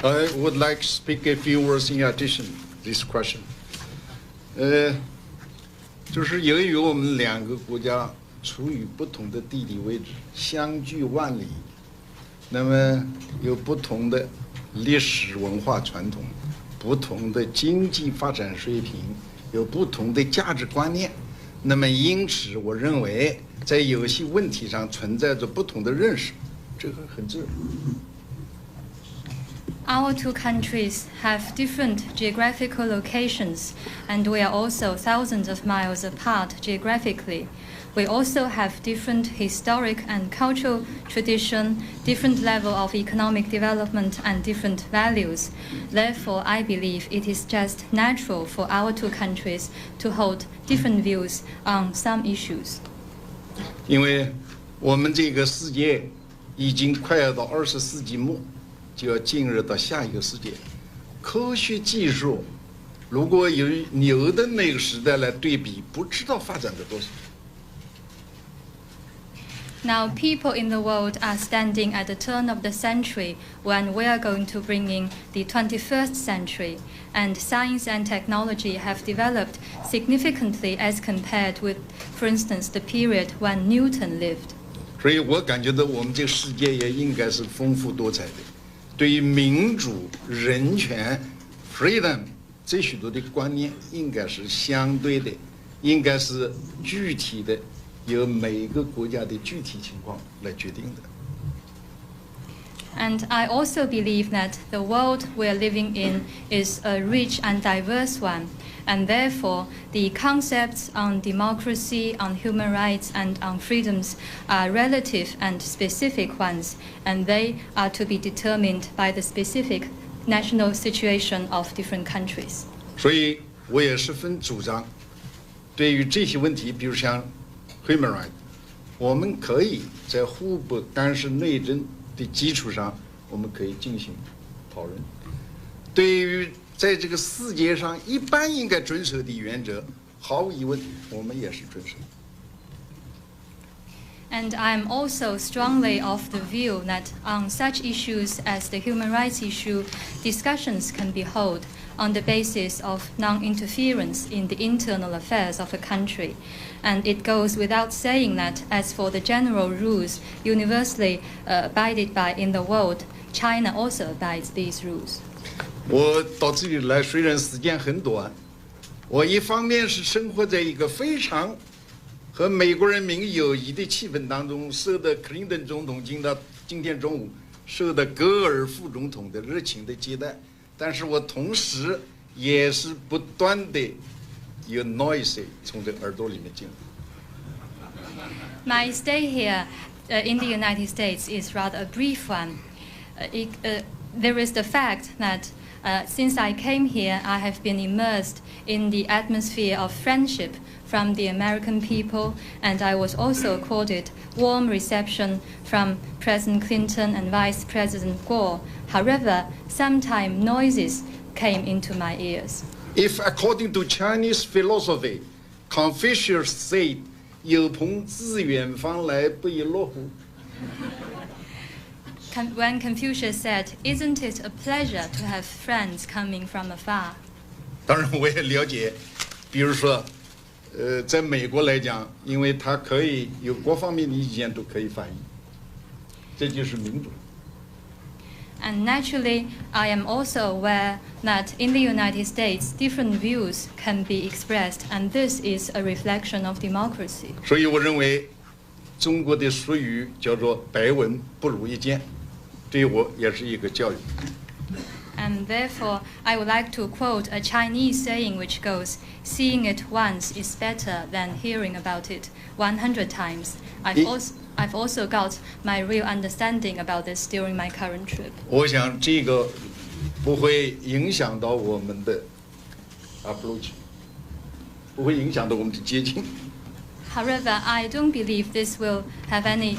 I would like to speak a few words in addition to this question. 就是由于我们两个国家处于不同的地理位置，相距万里，那么有不同的历史文化传统，不同的经济发展水平，有不同的价值观念。那么因此，我认为在有些问题上存在着不同的认识，这个很自然。Our two countries have different geographical locations, and we are also thousands of miles apart geographically. We also have different historic and cultural tradition, different level of economic development, and different values. Therefore, I believe it is just natural for our two countries to hold different views on some issues. 因为我们这个世界已经快要到20世纪末，就要进入到下一个世界。科学技术如果由牛的那个时代来对比，不知道发展了多少。Now, people in the world are standing at the turn of the century when we are going to bring in the 21st century, and science and technology have developed significantly as compared with, for instance, the period when Newton lived. 所以我感觉到我们这个世界也应该是丰富多彩的，对于民主、人权、freedom 这许多的观念，应该是相对的，应该是具体的。由每个国家的具体情况来决定的。And I also believe that the world we are living in is a rich and diverse one, and therefore the concepts on democracy, on human rights, and on freedoms are relative and specific ones, and they are to be determined by the specific national situation of different countries. 所以我也十分主张，对于这些问题，比如像human rights， 我们可以在互不干涉内政的基础上，我们可以进行讨论。对于在这个世界上一般应该遵守的原则，毫无疑问，我们也是遵守。And I am also strongly of the view that on such issues as the human rights issue, discussions can be held on the basis of non-interference in the internal affairs of a country. And it goes without saying that as for the general rules universally abided by in the world, China also abides these rules. 我到这里来，虽然时间很短，我一方面是生活在一个非常和美国人民友谊的气氛当中，受到克林顿总统今天中午受到戈尔副总统的热情的接待，但是我同时也是不断的有 noise 从这耳朵里面进入。My stay here in the United States is rather a brief one. There is the fact that since I came here, I have been immersed in the atmosphere of friendship from the American people, and I was also accorded warm reception from President Clinton and Vice President Gore. However, sometimes noises came into my ears. If according to Chinese philosophy, Confucius said, 有朋自远方来，不亦乐乎。 When Confucius said, "Isn't it a pleasure to have friends coming from afar?" 当然我也了解，比如说，在美国来讲，因为它可以有各方面的意见都可以反映，这就是民主。 And naturally, I am also aware that in the United States, different views can be expressed, and this is a reflection of democracy. 所以我认为，中国的俗语叫做“百闻不如一见”，对我也是一个教育。 And therefore, I would like to quote a Chinese saying which goes, "Seeing it once is better than hearing about it 100 times." I've also got my real understanding about this during my current trip. 我想这个不会影响到我们的 approach， 不会影响到我们的接近。 However, I don't believe this will have any